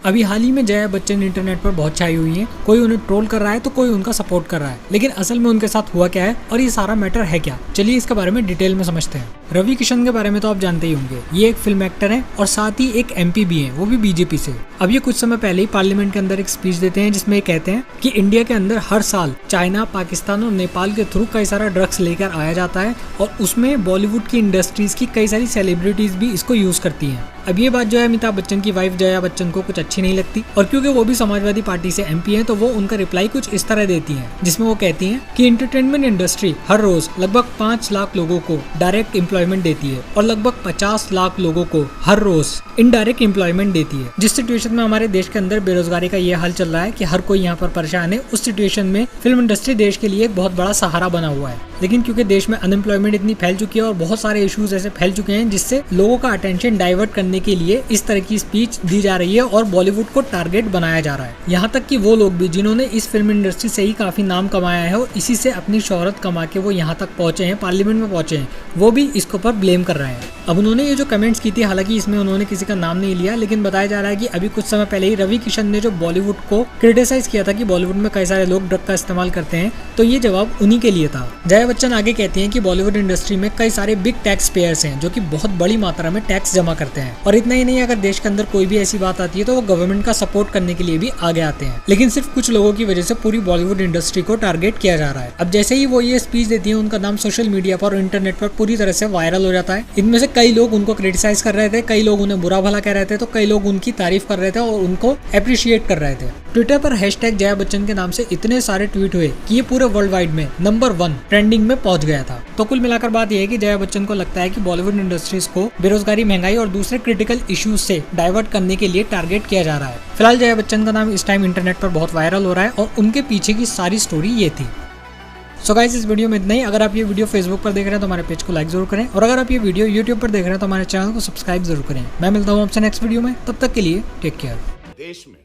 अभी हाल ही में जया बच्चन इंटरनेट पर बहुत छाई हुई हैं। कोई उन्हें ट्रोल कर रहा है तो कोई उनका सपोर्ट कर रहा है, लेकिन असल में उनके साथ हुआ क्या है और ये सारा मैटर है क्या, चलिए इसके बारे में डिटेल में समझते हैं। रवि किशन के बारे में तो आप जानते ही होंगे, ये एक फिल्म एक्टर हैं और साथ ही एक MP भी हैं, वो भी बीजेपी से। अब ये कुछ समय पहले ही पार्लियामेंट के अंदर एक स्पीच देते हैं जिसमें ये कहते हैं कि इंडिया के अंदर हर साल चाइना, पाकिस्तान और नेपाल के थ्रू कई सारा ड्रग्स लेकर आया जाता है और उसमें बॉलीवुड की इंडस्ट्रीज की कई सारी सेलिब्रिटीज भी इसको यूज करती हैं। अब ये बात जो है अमिताभ बच्चन की वाइफ जया बच्चन को कुछ अच्छी नहीं लगती और क्योंकि वो भी समाजवादी पार्टी से MP हैं तो वो उनका रिप्लाई कुछ इस तरह देती हैं, जिसमें वो कहती हैं कि एंटरटेनमेंट इंडस्ट्री हर रोज लगभग 5 लाख लोगों को डायरेक्ट एम्प्लॉयमेंट देती है और लगभग 50 लाख लोगों को हर रोज इनडायरेक्ट एम्प्लॉयमेंट देती है। जिस सिचुएशन में हमारे देश के अंदर बेरोजगारी का ये हाल चल रहा है कि हर कोई यहाँ पर परेशान है, उस सिचुएशन में फिल्म इंडस्ट्री देश के लिए एक बहुत बड़ा सहारा बना हुआ है। लेकिन क्योंकि देश में अनएम्प्लॉयमेंट इतनी फैल चुकी है और बहुत सारे इश्यूज ऐसे फैल चुके हैं जिससे लोगों का अटेंशन डाइवर्ट करने के लिए इस तरह की स्पीच दी जा रही है और बॉलीवुड को टारगेट बनाया जा रहा है। यहाँ तक कि वो लोग भी जिन्होंने इस फिल्म इंडस्ट्री से ही काफी नाम कमाया है और इसी से अपनी शोहरत कमा के वो यहाँ तक पहुंचे हैं, पार्लियामेंट में पहुंचे हैं, वो भी इसके ऊपर ब्लेम कर रहे हैं। अब उन्होंने ये जो कमेंट्स की थी, हालांकि इसमें उन्होंने किसी का नाम नहीं लिया, लेकिन बताया जा रहा है कि अभी कुछ समय पहले ही रवि किशन ने जो बॉलीवुड को क्रिटिसाइज किया था कि बॉलीवुड में कई सारे लोग ड्रग का इस्तेमाल करते हैं, तो ये जवाब उन्हीं के लिए था। जया बच्चन आगे कहती हैं कि बॉलीवुड इंडस्ट्री में कई सारे बिग टैक्स पेयर्स हैं जो कि बहुत बड़ी मात्रा में टैक्स जमा करते हैं और इतना ही नहीं, अगर देश के अंदर कोई भी ऐसी बात आती है तो वो गवर्नमेंट का सपोर्ट करने के लिए भी आगे आते हैं। लेकिन सिर्फ कुछ लोगों की वजह से पूरी बॉलीवुड इंडस्ट्री को टारगेट किया जा रहा है। अब जैसे ही वो ये स्पीच देती है, उनका नाम सोशल मीडिया पर और इंटरनेट पर पूरी तरह से वायरल हो जाता है। इनमें से कई लोग उनको क्रिटिसाइज कर रहे थे, कई लोग उन्हें बुरा भला कह रहे थे, तो कई लोग उनकी तारीफ कर रहे थे और उनको अप्रिशिएट कर रहे थे। ट्विटर पर हैशटैग जया बच्चन के नाम से इतने सारे ट्वीट हुए कि ये पूरे वर्ल्ड वाइड में नंबर 1 ट्रेंडिंग में पहुंच गया था। तो कुल मिलाकर बात यह है कि जया बच्चन को लगता है कि बॉलीवुड इंडस्ट्रीज को बेरोजगारी, महंगाई और दूसरे क्रिटिकल इश्यूज से डाइवर्ट करने के लिए टारगेट किया जा रहा है। फिलहाल जया बच्चन का नाम इस टाइम इंटरनेट पर बहुत वायरल हो रहा है और उनके पीछे की सारी स्टोरी ये थी। सो गाइस, इस वीडियो में इतना ही। अगर आप ये वीडियो फेसबुक पर देख रहे हैं तो हमारे पेज को लाइक जरूर करें और अगर आप ये वीडियो यूट्यूब पर देख रहे हैं तो हमारे चैनल को सब्सक्राइब जरूर करें। मैं मिलता हूँ आपसे नेक्स्ट वीडियो में, तब तक के लिए टेक केयर। देश में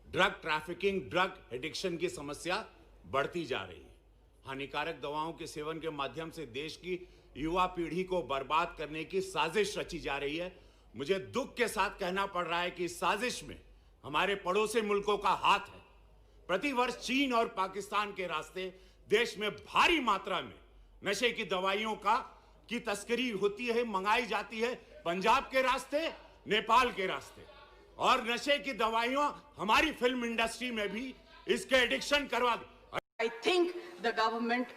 ड्रग ट्रैफिकिंग, ड्रग एडिक्शन की समस्या बढ़ती जा रही है। हानिकारक दवाओं के सेवन के माध्यम से देश की युवा पीढ़ी को बर्बाद करने की साजिश रची जा रही है। मुझे दुख के साथ कहना पड़ रहा है कि इस साजिश में हमारे पड़ोसी मुल्कों का हाथ है। प्रतिवर्ष चीन और पाकिस्तान के रास्ते देश में भारी मात्रा में नशे की दवाइयों की तस्करी होती है, मंगाई जाती है पंजाब के रास्ते, नेपाल के रास्ते। और नशे की दवाइयां हमारी फिल्म इंडस्ट्री में भी इसके एडिक्शन करवा दे। I think the government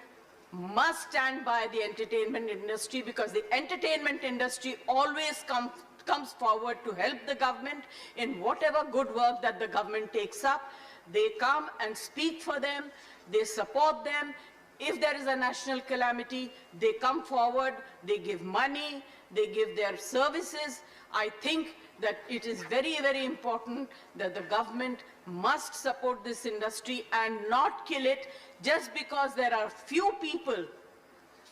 must stand by the entertainment industry because the entertainment industry always comes forward to help the government in whatever good work that the government takes up. They come and speak for them, they support them. If there is a national calamity, they come forward, they give money, they give their services. I think that it is very, very important that the government must support this industry and not kill it just because there are few people.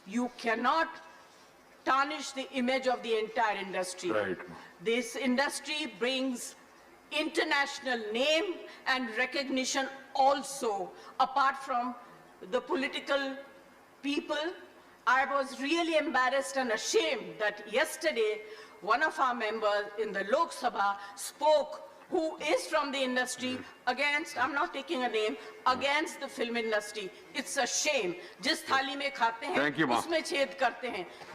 You cannot tarnish the image of the entire industry. Right. This industry brings international name and recognition also, apart from the political people. I was really embarrassed and ashamed that yesterday one of our members in the Lok Sabha spoke, who is from the industry, against, I'm not taking a name, against the film industry. It's a shame. जिस थाली में खाते हैं उसमें छेद करते हैं।